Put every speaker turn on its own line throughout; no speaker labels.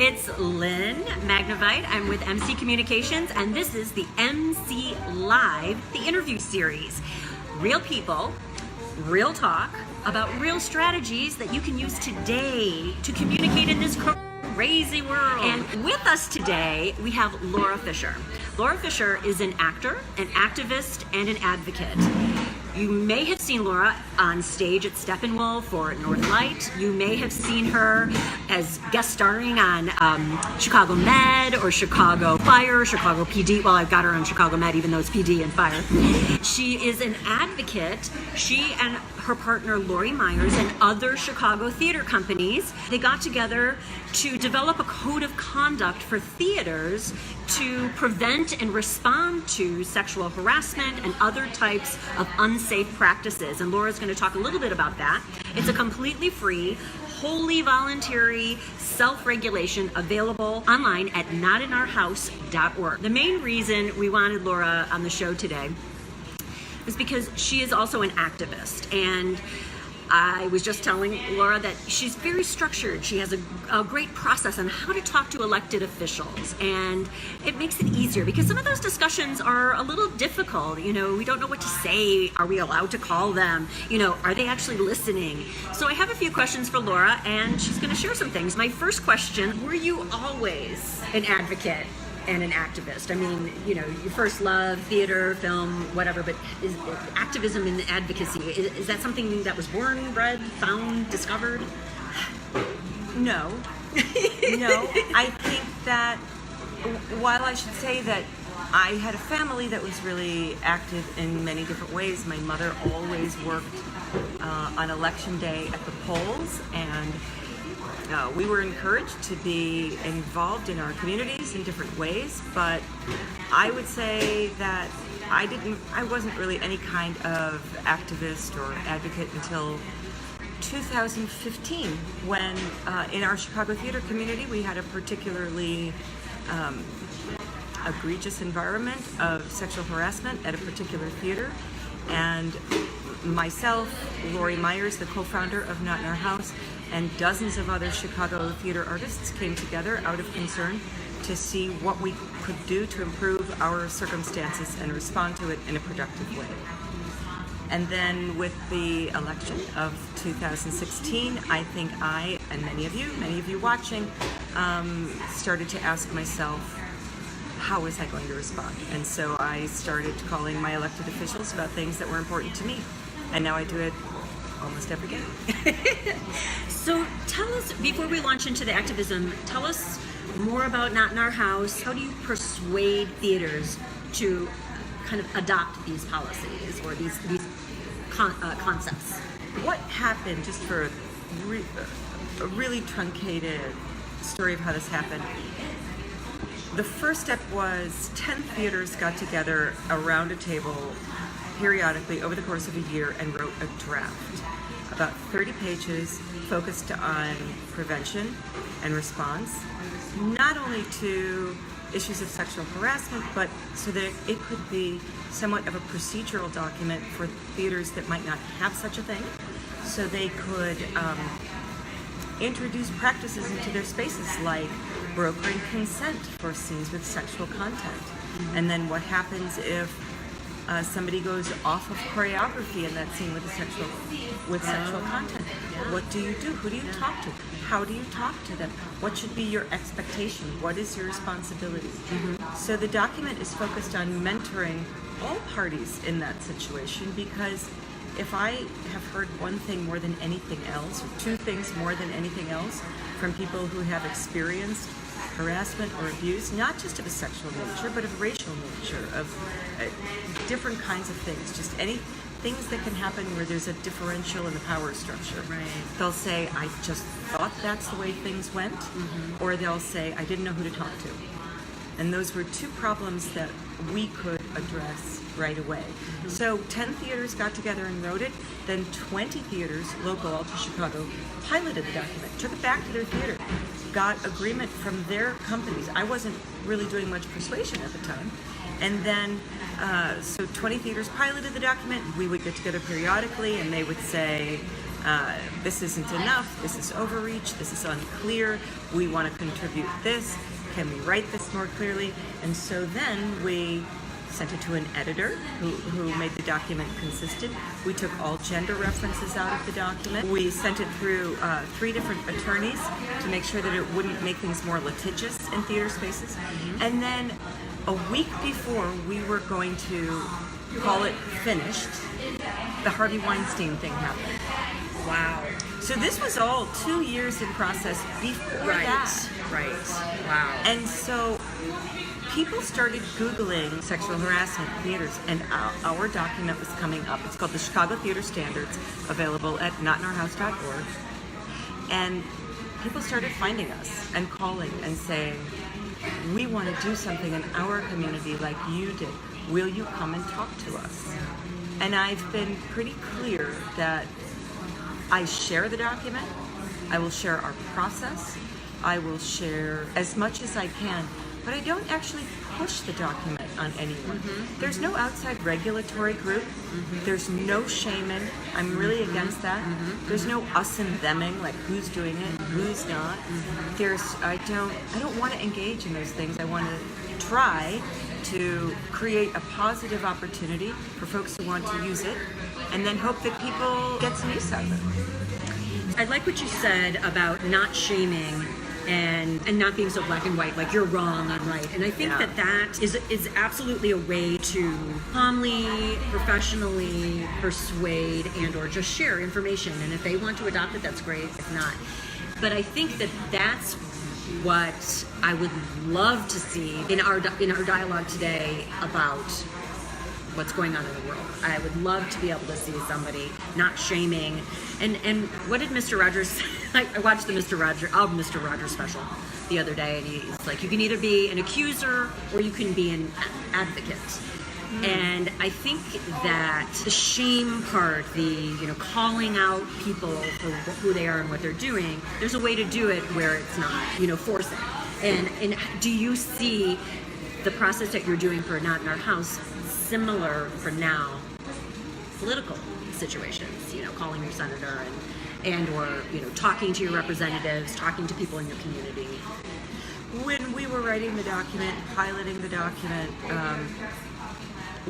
It's Lynne, Magnavite. I'm with MC Communications, and this is the MC Live, the interview series. Real people, real talk about real strategies that you can use today to communicate in this crazy world. And with us today, we have Laura Fisher. Laura Fisher is an actor, an activist, and an advocate. You may have seen Laura on stage at Steppenwolf or at Northlight. You may have seen her as guest starring on Chicago Med or Chicago Fire, Chicago PD. Well, I've got her on Chicago Med, even though it's PD and Fire. She is an advocate. She and her partner, Lori Myers, and other Chicago theater companies, they got together to develop a code of conduct for theaters to prevent and respond to sexual harassment and other types of unsafe practices. And Laura's going to talk a little bit about that. It's a completely free, wholly voluntary self-regulation available online at notinourhouse.org. The main reason we wanted Laura on the show today is because she is also an activist, and I was just telling Laura that she's very structured. She has a great process on how to talk to elected officials, and it makes it easier because some of those discussions are a little difficult. You know, we don't know what to say. Are we allowed to call them? You know, are they actually listening? So I have a few questions for Laura, and she's going to share some things. My first question, were you always an advocate and an activist? I mean, you know, you first love theater, film, whatever, but is activism and advocacy, is that something that was born, bred, found, discovered?
No. No. I think that while I should say that I had a family that was really active in many different ways, my mother always worked on election day at the polls, and we were encouraged to be involved in our communities in different ways, but I would say that I wasn't really any kind of activist or advocate until 2015, when in our Chicago theater community we had a particularly egregious environment of sexual harassment at a particular theater, and myself, Lori Myers, the co-founder of Not in Our House, and dozens of other Chicago theater artists came together out of concern to see what we could do to improve our circumstances and respond to it in a productive way. And then with the election of 2016, I think I, and many of you watching, started to ask myself, how was I going to respond? And so I started calling my elected officials about things that were important to me. And now I do it almost every day.
So tell us, before we launch into the activism, tell us more about Not in Our House. How do you persuade theaters to kind of adopt these policies or these concepts?
What happened, just for a really truncated story of how this happened, the first step was 10 theaters got together around a table periodically over the course of a year and wrote a draft, about 30 pages, focused on prevention and response, not only to issues of sexual harassment, but so that it could be somewhat of a procedural document for theaters that might not have such a thing, so they could introduce practices into their spaces like brokering consent for scenes with sexual content. And then what happens if somebody goes off of choreography in that scene with sexual content? What do you do? Who do you talk to? How do you talk to them? What should be your expectation? What is your responsibility? So the document is focused on mentoring all parties in that situation, because if I have heard one thing more than anything else, or two things more than anything else, from people who have experienced harassment or abuse, not just of a sexual nature, but of racial nature, of different kinds of things, just any things that can happen where there's a differential in the power structure.
Right.
They'll say, I just thought that's the way things went, or they'll say, I didn't know who to talk to. And those were two problems that we could address right away. So 10 theaters got together and wrote it, then 20 theaters, local all to Chicago, piloted the document, took it back to their theater, got agreement from their companies. I wasn't really doing much persuasion at the time. And then, so 20 theaters piloted the document. We would get together periodically and they would say, This isn't enough, this is overreach, this is unclear, we want to contribute this, can we write this more clearly? And so then we sent it to an editor who made the document consistent. We took all gender references out of the document. We sent it through 3 different attorneys to make sure that it wouldn't make things more litigious in theater spaces. And then a week before we were going to call it finished, the Harvey Weinstein thing happened.
Wow.
So this was all 2 years in process before that.
Right. Wow.
And so people started Googling sexual harassment theaters, and our document was coming up. It's called the Chicago Theater Standards, available at notinourhouse.org. And people started finding us and calling and saying, we want to do something in our community like you did. Will you come and talk to us? And I've been pretty clear that I share the document, I will share our process, I will share as much as I can, but I don't actually push the document on anyone. There's no outside regulatory group. There's no shaming. I'm really against that. There's no us and theming, like who's doing it, who's not. I don't want to engage in those things. I want to try to create a positive opportunity for folks who want to use it, and then hope that people get some use out of it.
I like what you said about not shaming and not being so black and white, like you're wrong, I'm right. And I think that is absolutely a way to calmly, professionally persuade and or just share information. And if they want to adopt it, that's great. If not. But I think that that's what I would love to see in our dialogue today about what's going on in the world. I would love to be able to see somebody not shaming. And what did Mr. Rogers? I watched the Mr. Rogers special the other day, and he's like, you can either be an accuser or you can be an advocate. And I think that the shame part, the calling out people for who they are and what they're doing, there's a way to do it where it's not forcing. And do you see the process that you're doing for Not in Our House similar for now political situations? Calling your senator and or talking to your representatives, talking to people in your community.
When we were writing the document, piloting the document,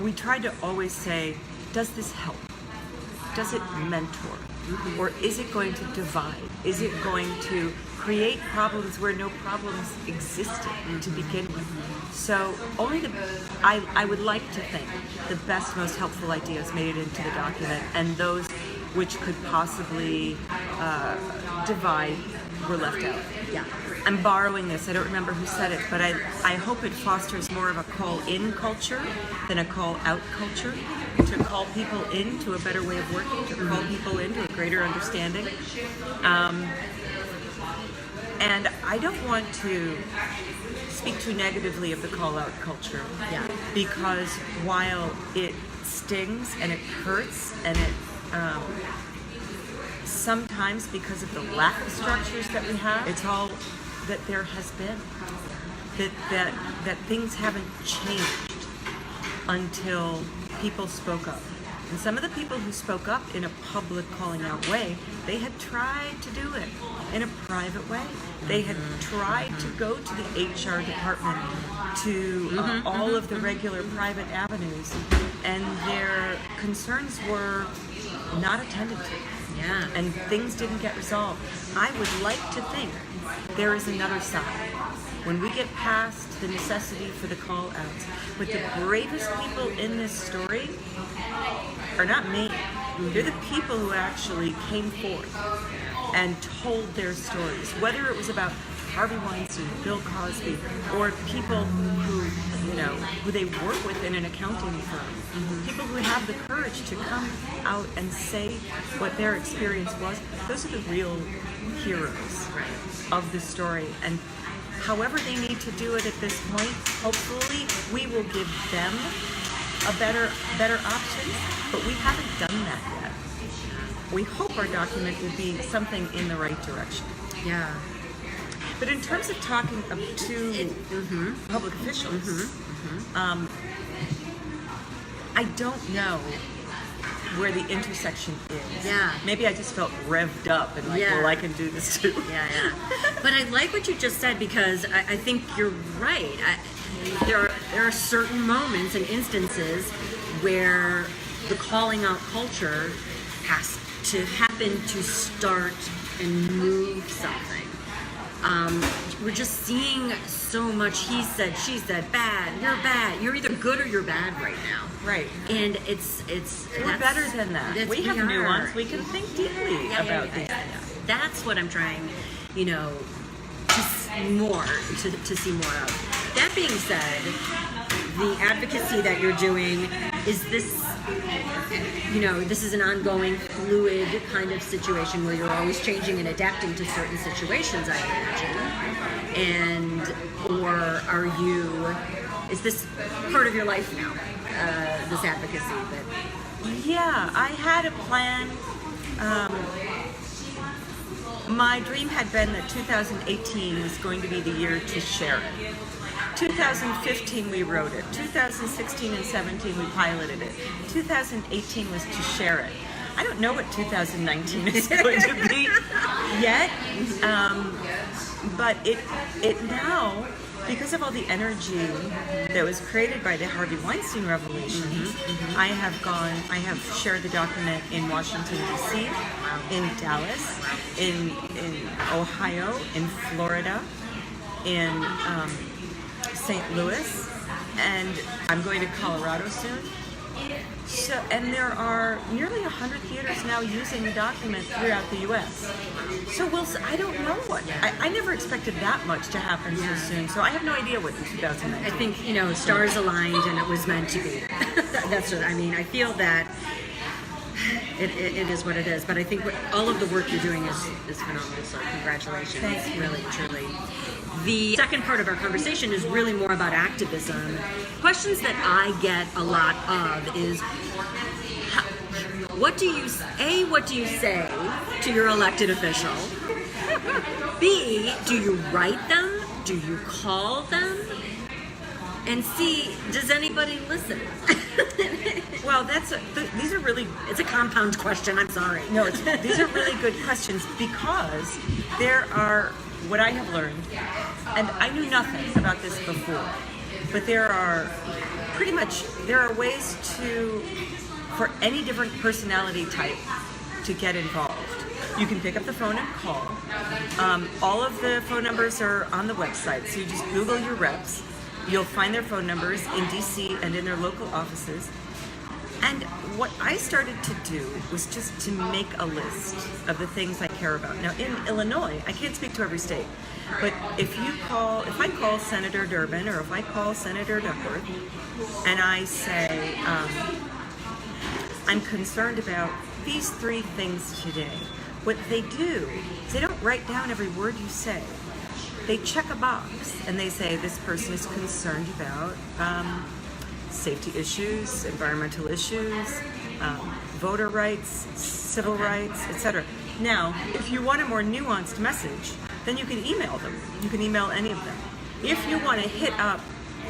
we tried to always say, does this help? Does it mentor? Or is it going to divide? Is it going to create problems where no problems existed to begin with? So I would like to think the best, most helpful ideas made it into the document, and those which could possibly divide were left out.
Yeah.
I'm borrowing this, I don't remember who said it, but I hope it fosters more of a call-in culture than a call-out culture, to call people into a better way of working, to call people into a greater understanding. And I don't want to speak too negatively of the call-out culture, because while it stings and it hurts and it sometimes because of the lack of structures that we have, it's all that there has been, that things haven't changed until people spoke up. And some of the people who spoke up in a public calling out way, they had tried to do it in a private way. They had tried to go to the HR department, to all of the regular private avenues, and their concerns were not attended to.
Yeah.
And things didn't get resolved. I would like to think there is another side. When we get past the necessity for the call outs, but the bravest people in this story are not me. They're the people who actually came forth and told their stories, whether it was about Harvey Weinstein, Bill Cosby, or people who they work with in an accounting firm. People who have the courage to come out and say what their experience was. Those are the real heroes of the story. And however they need to do it at this point, hopefully we will give them a better option, but we haven't done that yet. We hope our document will be something in the right direction.
Yeah.
But in terms of talking to public officials, I don't know where the intersection is.
Yeah.
Maybe I just felt revved up and like, well, I can do this too.
Yeah. But I like what you just said, because I think you're right. There are certain moments and instances where the calling out culture has to happen to start and move something. We're just seeing so much he said, she said, bad. You're either good or you're bad right now.
Right.
And
we're better than that. We have nuance. We can think deeply about these things.
That's what I'm trying, to see more of. That being said, the advocacy that you're doing, is this, this is an ongoing, fluid kind of situation where you're always changing and adapting to certain situations, I imagine. Is this part of your life now, this advocacy?
Yeah, I had a plan. My dream had been that 2018 was going to be the year to share it. 2015 we wrote it. 2016 and 17 we piloted it. 2018 was to share it. I don't know what 2019 is going to be yet, but it now, because of all the energy that was created by the Harvey Weinstein revelations, I have shared the document in Washington, D.C., in Dallas, in Ohio, in Florida, in St. Louis, and I'm going to Colorado soon. So, and there are nearly 100 theaters now using the document throughout the U.S. So I don't know what. I never expected that much to happen so soon. So I have no idea what in 2019.
I think, stars aligned and it was meant to be. That's what I mean. I feel that it is what it is. But I think all of the work you're doing is phenomenal. So congratulations.
Thank you.
Really, truly. The second part of our conversation is really more about activism. Questions that I get a lot of is, what do you say to your elected official? B, do you write them? Do you call them? And C, does anybody listen?
Well, these are really...
It's a compound question, I'm sorry.
No, these are really good questions, because there are... What I have learned, and I knew nothing about this before, but there are ways for any different personality type to get involved. You can pick up the phone and call. All of the phone numbers are on the website, so you just Google your reps. You'll find their phone numbers in DC and in their local offices. And what I started to do was just to make a list of the things I care about. Now, in Illinois, I can't speak to every state, but if I call Senator Durbin, or if I call Senator Duckworth, and I say, I'm concerned about these 3 things today, what they do is they don't write down every word you say. They check a box, and they say, this person is concerned about safety issues, environmental issues, voter rights, civil rights, etc. Now, if you want a more nuanced message, then you can email them. You can email any of them. If you want to hit up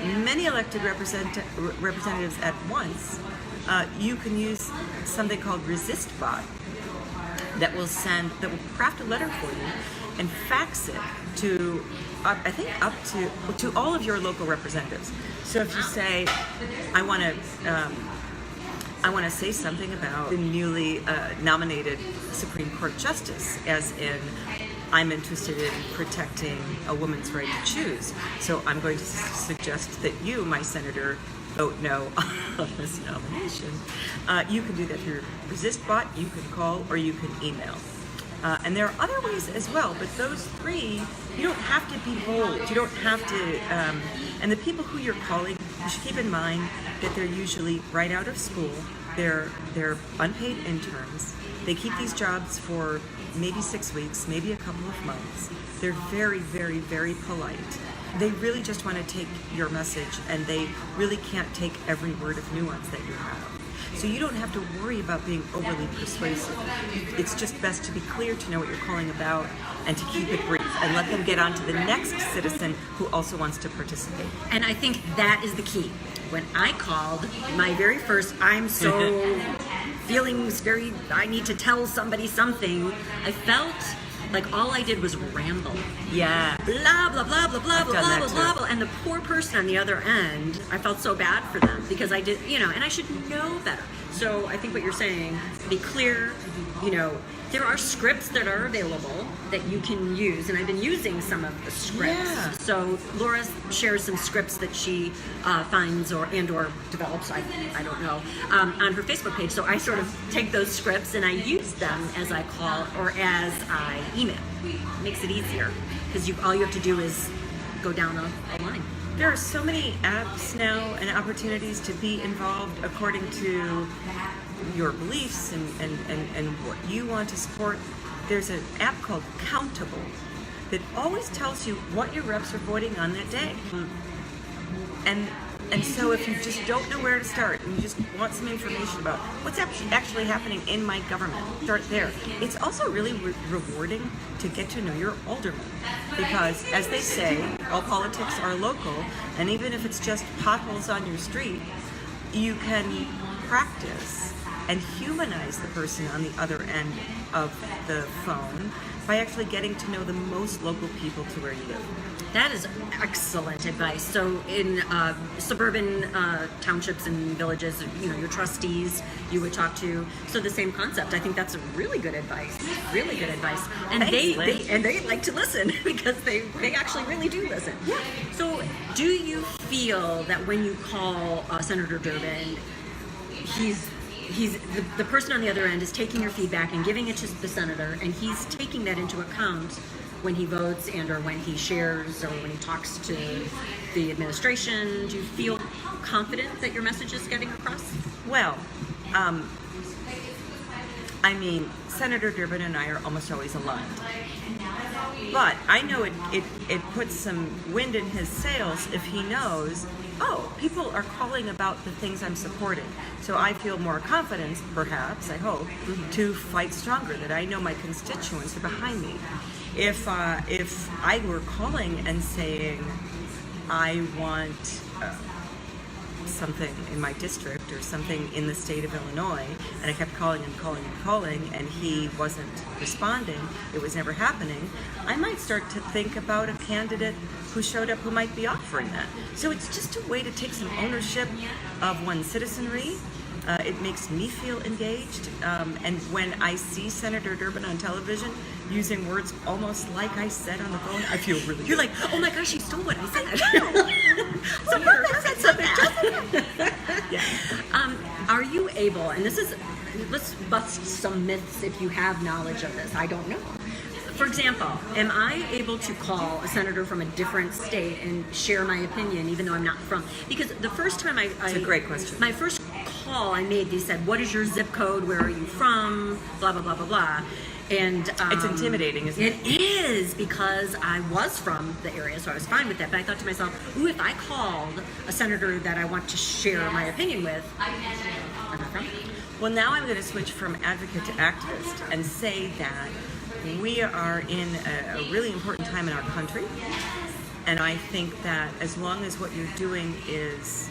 many elected representatives at once, you can use something called ResistBot that will craft a letter for you and fax it to, I think, up to all of your local representatives. So if you say, I want to say something about the newly nominated Supreme Court Justice, as in, I'm interested in protecting a woman's right to choose. So I'm going to suggest that you, my senator, vote no on this nomination. You can do that through ResistBot, you can call, or you can email. And there are other ways as well, but those 3, you don't have to be bold. You don't have to, and the people who you're calling, you should keep in mind that they're usually right out of school. They're unpaid interns. They keep these jobs for maybe 6 weeks, maybe a couple of months. They're very, very, very polite. They really just want to take your message, and they really can't take every word of nuance that you have. So you don't have to worry about being overly persuasive. It's just best to be clear, to know what you're calling about, and to keep it brief, and let them get on to the next citizen who also wants to participate.
And I think that is the key. When I called, my very first, I'm so feeling very, I need to tell somebody something, I felt like all I did was ramble.
Yeah.
Blah, blah, blah, blah, blah,
I've
blah,
done
blah,
that
blah,
too.
blah. And the poor person on the other end, I felt so bad for them because I did, and I should know better. So I think what you're saying, be clear, there are scripts that are available that you can use, and I've been using some of the scripts.
Yeah.
So Laura shares some scripts that she finds or develops, I don't know, on her Facebook page. So I sort of take those scripts and I use them as I call or as I email. Makes it easier because all you have to do is go down a line.
There are so many apps now and opportunities to be involved according to your beliefs and what you want to support. There's an app called Countable that always tells you what your reps are voting on that day. And so if you just don't know where to start and you just want some information about what's actually happening in my government, start there. It's also really rewarding to get to know your alderman because, as they say, all politics are local, and even if it's just potholes on your street, you can practice and humanize the person on the other end of the phone by actually getting to know the most local people to where you live.
That is excellent advice. So in suburban townships and villages, your trustees you would talk to. So the same concept. I think that's really good advice. Really good advice. And
Thanks,
they like to listen because they actually really do listen.
Yeah.
So do you feel that when you call Senator Durbin, he's the person on the other end is taking your feedback and giving it to the senator, and he's taking that into account when he votes and or when he shares or when he talks to the administration? Do you feel confident that your message is getting across?
Well, Senator Durbin and I are almost always aligned. But I know it puts some wind in his sails if he knows, people are calling about the things I'm supporting. So I feel more confidence, perhaps, I hope, to fight stronger, that I know my constituents are behind me. If I were calling and saying, I want something in my district or something in the state of Illinois, and I kept calling and calling and calling, and he wasn't responding, it was never happening, I might start to think about a candidate who showed up who might be offering that. So it's just a way to take some ownership of one's citizenry. It makes me feel engaged, and when I see Senator Durbin on television using words almost like I said on the phone, I feel really
You're
good.
like, oh my gosh, you stole what I said.
Senator Durbin said that. Yeah.
Are you able, and let's bust some myths if you have knowledge of this, I don't know. For example, am I able to call a senator from a different state and share my opinion even though I'm not from? Because the first time
It's a great question.
My first call I made, they said, what is your zip code? Where are you from? Blah, blah, blah, blah, blah. And
It's intimidating, isn't it?
It is, because I was from the area, so I was fine with that. But I thought to myself, if I called a senator that I want to share my opinion with, I'm not from.
Well, now I'm going to switch from advocate to activist and say that we are in a really important time in our country, and I think that as long as what you're doing is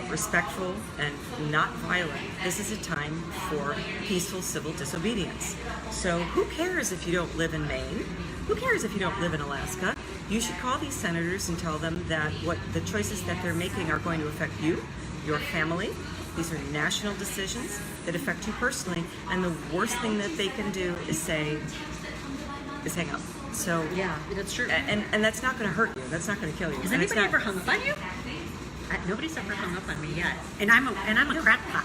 respectful and not violent, this is a time for peaceful civil disobedience. So who cares if you don't live in Maine? Who cares if you don't live in Alaska? You should call these senators and tell them that what the choices that they're making are going to affect you, your family. These are national decisions that affect you personally, and the worst thing that they can do is hang up. So
Yeah, that's true.
and that's not going to hurt you. That's not going to kill you.
Has
And it's
anybody
not-
ever hung up on you? Nobody's ever hung up on me yet, and I'm a crackpot.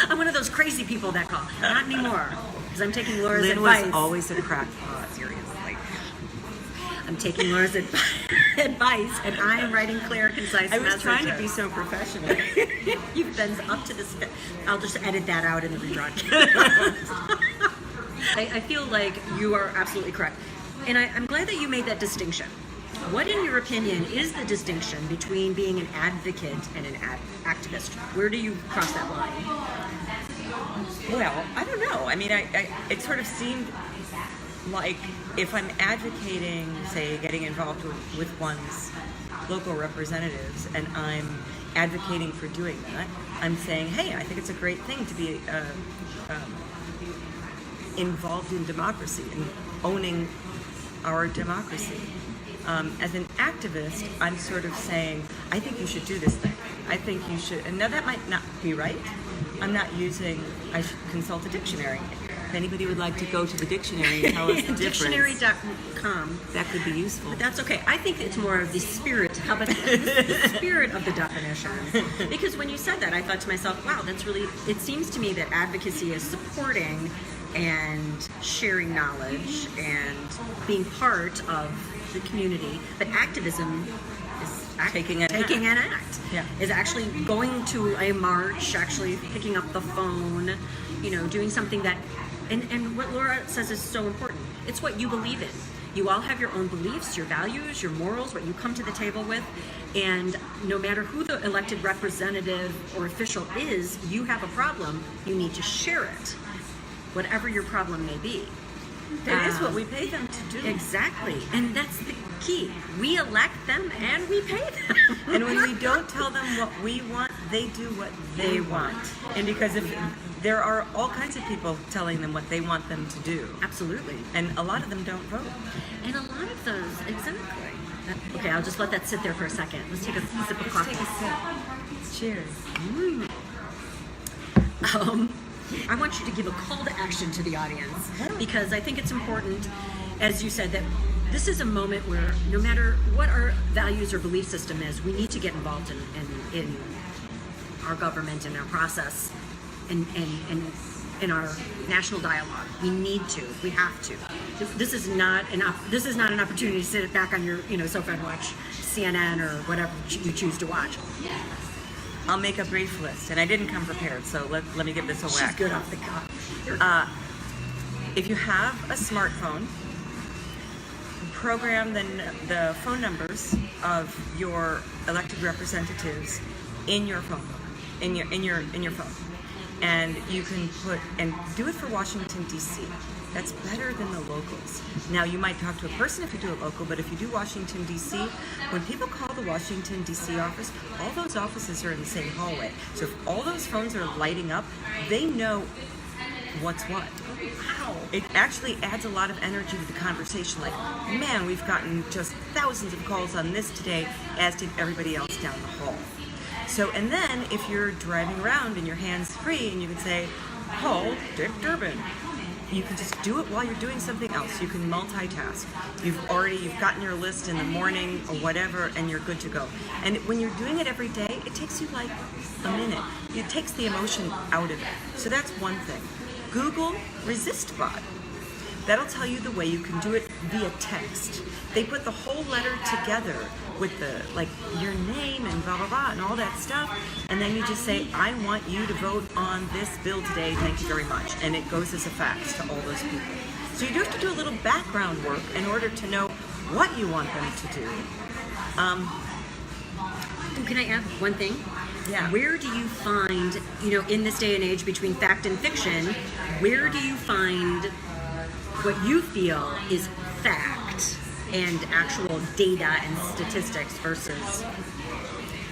I'm one of those crazy people that call. Not anymore, because I'm taking Laura's
Lynne
advice.
was always a crackpot. Seriously.
I'm taking Laura's advice, and I am writing clear, concise
I was
messages.
trying to be so professional.
You've been up to this. I'll just edit that out in the rebroadcast. I feel like you are absolutely correct, and I'm glad that you made that distinction. What, in your opinion, is the distinction between being an advocate and an activist? Where do you cross that line?
Well, I don't know. I mean, it sort of seemed like if I'm advocating, say, getting involved with one's local representatives, and I'm advocating for doing that, I'm saying, hey, I think it's a great thing to be involved in democracy and owning our democracy. As an activist, I'm sort of saying, I think you should do this thing. I think you should, and now that might not be right. I'm not using, I should consult a dictionary. If anybody would like to go to the dictionary and tell us the difference.
Dictionary.com.
That could be useful.
But that's okay. I think it's more of the spirit. How about the spirit of the definition? Because when you said that, I thought to myself, wow, that's really, it seems to me that advocacy is supporting and sharing knowledge and being part of the community. But activism is
taking an
act.
Yeah.
Is actually going to a march, actually picking up the phone, doing something that, and what Laura says is so important. It's what you believe in. You all have your own beliefs, your values, your morals, what you come to the table with, and no matter who the elected representative or official is, you have a problem, you need to share it, whatever your problem may be.
That is what we pay them to do.
Exactly, and that's the key. We elect them and we pay them.
And when we don't tell them what we want, they do what they want. And because if there are all kinds of people telling them what they want them to do.
Absolutely.
And a lot of them don't vote.
And a lot of those, exactly. Okay, I'll just let that sit there for a second. Let's take a sip of coffee.
Take a sip. Cheers.
I want you to give a call to action to the audience, because I think it's important, as you said, that this is a moment where no matter what our values or belief system is, we need to get involved in our government and our process and in our national dialogue. We need to. We have to. This is not an opportunity to sit back on your sofa and watch CNN or whatever you choose to watch.
I'll make a brief list, and I didn't come prepared, so let me give this a whack.
She's good off the cuff.
If you have a smartphone, program the phone numbers of your elected representatives in your phone book, in your phone, and you can do it for Washington D.C. That's better than the locals. Now, you might talk to a person if you do it local, but if you do Washington, D.C., when people call the Washington, D.C. office, all those offices are in the same hallway. So if all those phones are lighting up, they know what's what. Wow. It actually adds a lot of energy to the conversation. Like, man, we've gotten just thousands of calls on this today, as did everybody else down the hall. So, and then if you're driving around and your hand's free and you can say, call Dick Durbin. You can just do it while you're doing something else. You can multitask. You've gotten your list in the morning or whatever, and you're good to go. And when you're doing it every day, it takes you like a minute. It takes the emotion out of it. So that's one thing. Google ResistBot. That'll tell you the way you can do it via text. They put the whole letter together with your name and blah, blah, blah, and all that stuff. And then you just say, I want you to vote on this bill today. Thank you very much. And it goes as a fax to all those people. So you do have to do a little background work in order to know what you want them to do.
Can I add one thing?
Yeah.
Where do you find, in this day and age between fact and fiction, where do you find what you feel is fact and actual data and statistics versus?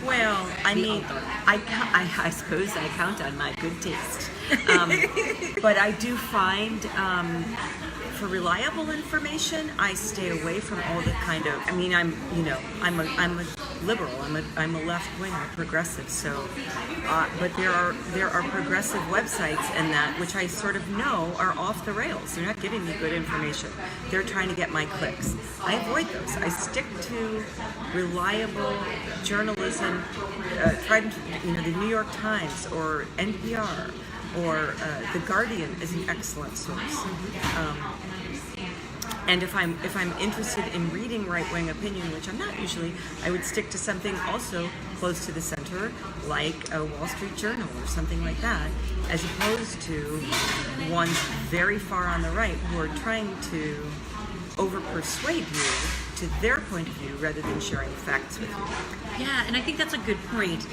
Well, I mean, I suppose I count on my good taste, but I do find for reliable information, I stay away from all the kind of. I mean, I'm a liberal. I'm a left wing, I'm a progressive. So, but there are progressive websites and that which I sort of know are off the rails. They're not giving me good information. They're trying to get my clicks. I avoid those. I stick to reliable journalism. The New York Times or NPR or The Guardian is an excellent source. And if I'm interested in reading right-wing opinion, which I'm not usually, I would stick to something also close to the center, like a Wall Street Journal or something like that, as opposed to ones very far on the right who are trying to over-persuade you to their point of view rather than sharing facts with you.
Yeah, and I think that's a good point.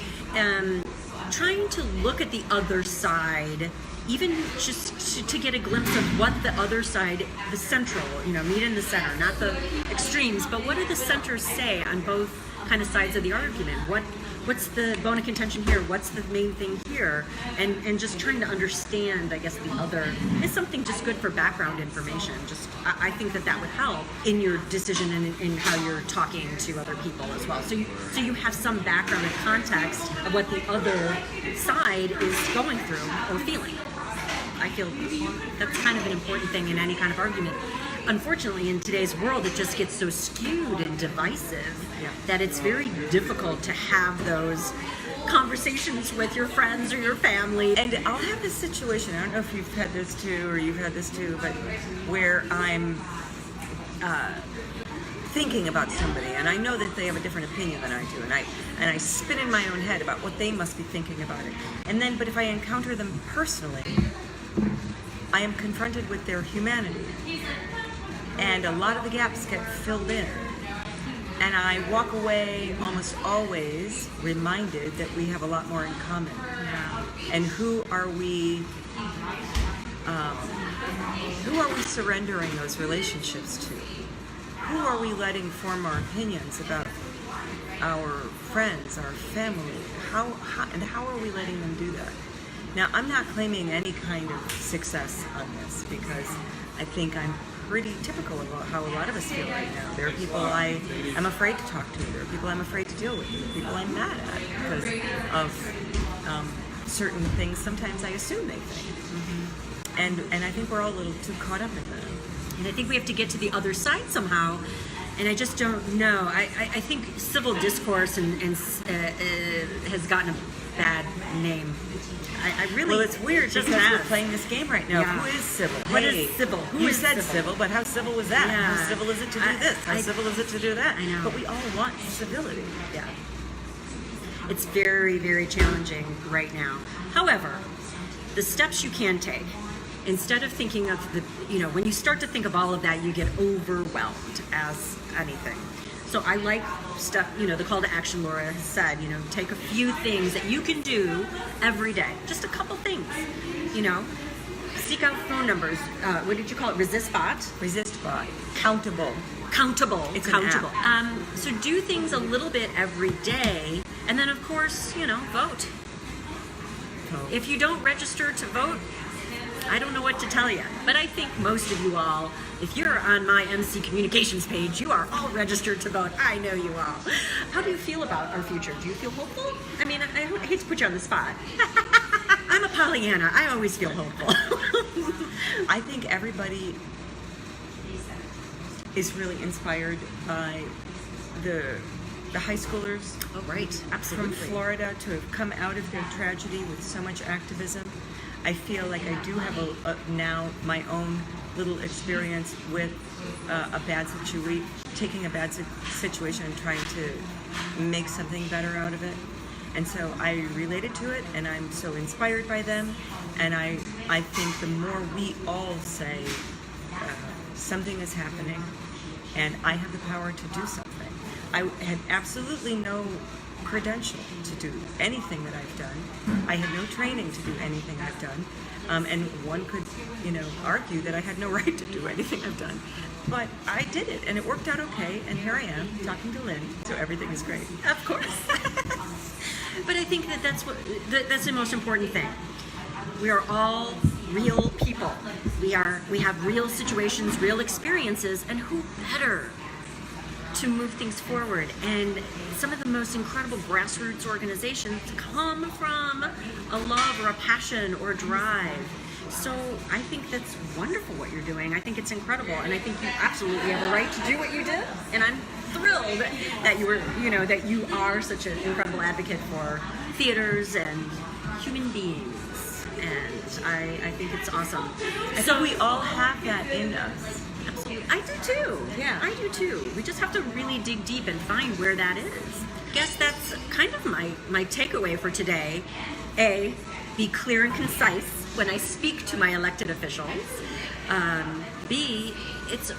Trying to look at the other side even just to get a glimpse of what the other side, the central, meet in the center, not the extremes, but what do the centers say on both kind of sides of the argument? What's the bone of contention here? What's the main thing here? And just trying to understand, I guess, the other is something just good for background information. I think that would help in your decision and in how you're talking to other people as well. So you have some background and context of what the other side is going through or feeling. I feel that's kind of an important thing in any kind of argument. Unfortunately, in today's world, it just gets so skewed and divisive that it's very difficult to have those conversations with your friends or your family.
And I'll have this situation, I don't know if you've had this too, or you've had this too, but where I'm thinking about somebody, and I know that they have a different opinion than I do, and I spin in my own head about what they must be thinking about it. But if I encounter them personally, I am confronted with their humanity. And a lot of the gaps get filled in. And I walk away almost always reminded that we have a lot more in common. And who are we surrendering those relationships to? Who are we letting form our opinions about our friends, our family? How are we letting them do that? Now, I'm not claiming any kind of success on this because I think I'm pretty typical of how a lot of us feel right now. There are people I'm afraid to talk to. There are people I'm afraid to deal with. There are people I'm mad at because of certain things sometimes I assume they think. Mm-hmm. And I think we're all a little too caught up in that.
And I think we have to get to the other side somehow. And I just don't know. I think civil discourse has gotten a bad name. I really.
Well, it's weird because we're playing this game right now.
Yeah.
Who is civil?
What is civil?
You said civil, but how civil was that?
Yeah.
How civil is it to do this? How civil is it to do that?
I know.
But we all want civility.
Yeah. It's very, very challenging right now. However, the steps you can take, instead of thinking of when you start to think of all of that, you get overwhelmed as anything. So I like stuff, the call to action Laura has said, take a few things that you can do every day. Just a couple things, Seek out phone numbers. What did you call it? Resist bot?
Resist bot. Countable.
It's
countable.
So do things a little bit every day. And then, of course, vote. If you don't register to vote, I don't know what to tell you. But I think most of you all, if you're on my MC Communications page, you are all registered to vote. I know you all. How do you feel about our future? Do you feel hopeful? I mean, I hate to put you on the spot. I'm a Pollyanna. I always feel hopeful.
I think everybody is really inspired by the high schoolers.
Oh, right. Absolutely.
From Florida to have come out of their tragedy with so much activism. I feel like I do have now my own little experience with a bad situation, taking a bad situation and trying to make something better out of it. And so I related to it, and I'm so inspired by them. And I think the more we all say something is happening, and I have the power to do something. I had absolutely no credential to do anything that I've done. I had no training to do anything I've done. And one could, argue that I had no right to do anything I've done. But I did it, and it worked out okay, and here I am, talking to Lynne, so everything is great.
Of course. But I think that's the most important thing. We are all real people. We have real situations, real experiences, and who better to move things forward? And some of the most incredible grassroots organizations come from a love or a passion or drive. So I think that's wonderful what you're doing. I think it's incredible, and I think you absolutely have the right to do what you did. And I'm thrilled that you are such an incredible advocate for theaters and human beings. And I think it's awesome.
So we all have that in us.
Absolutely. I do too.
Yeah.
I do too. We just have to really dig deep and find where that is. I guess that's kind of my takeaway for today. A, be clear and concise when I speak to my elected officials. B, it's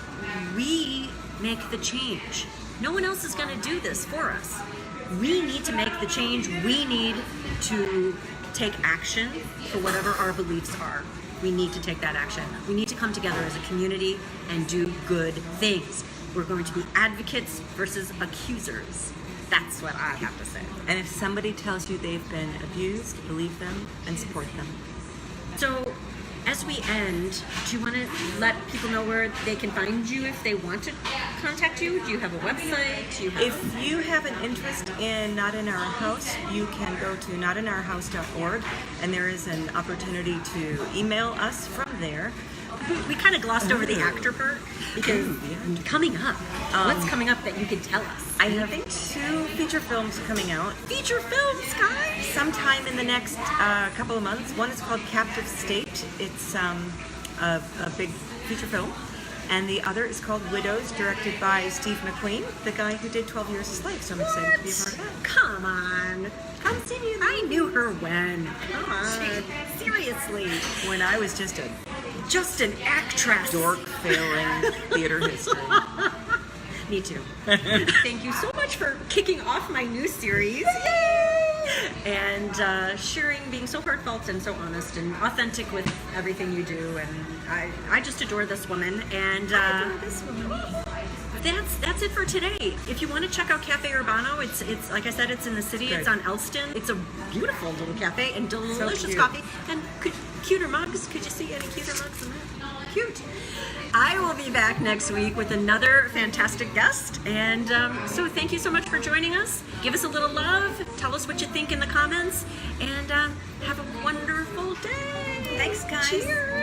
we make the change. No one else is going to do this for us. We need to make the change. We need to take action for whatever our beliefs are. We need to take that action. We need to come together as a community and do good things. We're going to be advocates versus accusers. That's what I have to say.
And if somebody tells you they've been abused, believe them and support them.
So, as we end, do you want to let people know where they can find you if they want to contact you? Do you have a website? Do you have...
If you have an interest in Not in Our House, you can go to notinourhouse.org, and there is an opportunity to email us from there.
We kind of glossed over the actor part because coming up, what's coming up that you can tell us?
I have 2 feature films coming out.
Feature films, guys!
Sometime in the next couple of months. One is called Captive State. It's a big feature film. And the other is called Widows, directed by Steve McQueen, the guy who did 12 Years a Slave. So I'm excited to be a part of that.
Come on. Come see me. I knew her when. Come on. Seriously.
When I was just
an actress.
dork failing theater history.
Me too. Thank you so much for kicking off my new series. Yay! And sharing, being so heartfelt and so honest and authentic with everything you do. And I just adore this woman. And
I adore this woman.
That's it for today. If you want to check out Cafe Urbano, it's like I said, it's in the city.
Good.
It's on Elston. It's a beautiful little cafe and delicious
cute.
coffee and cuter mugs. Could you see any cuter mugs in there? Cute. I will be back next week with another fantastic guest. And so thank you so much for joining us. Give us a little love. Tell us what you think in the comments. And have a wonderful day.
Thanks, guys.
Cheers.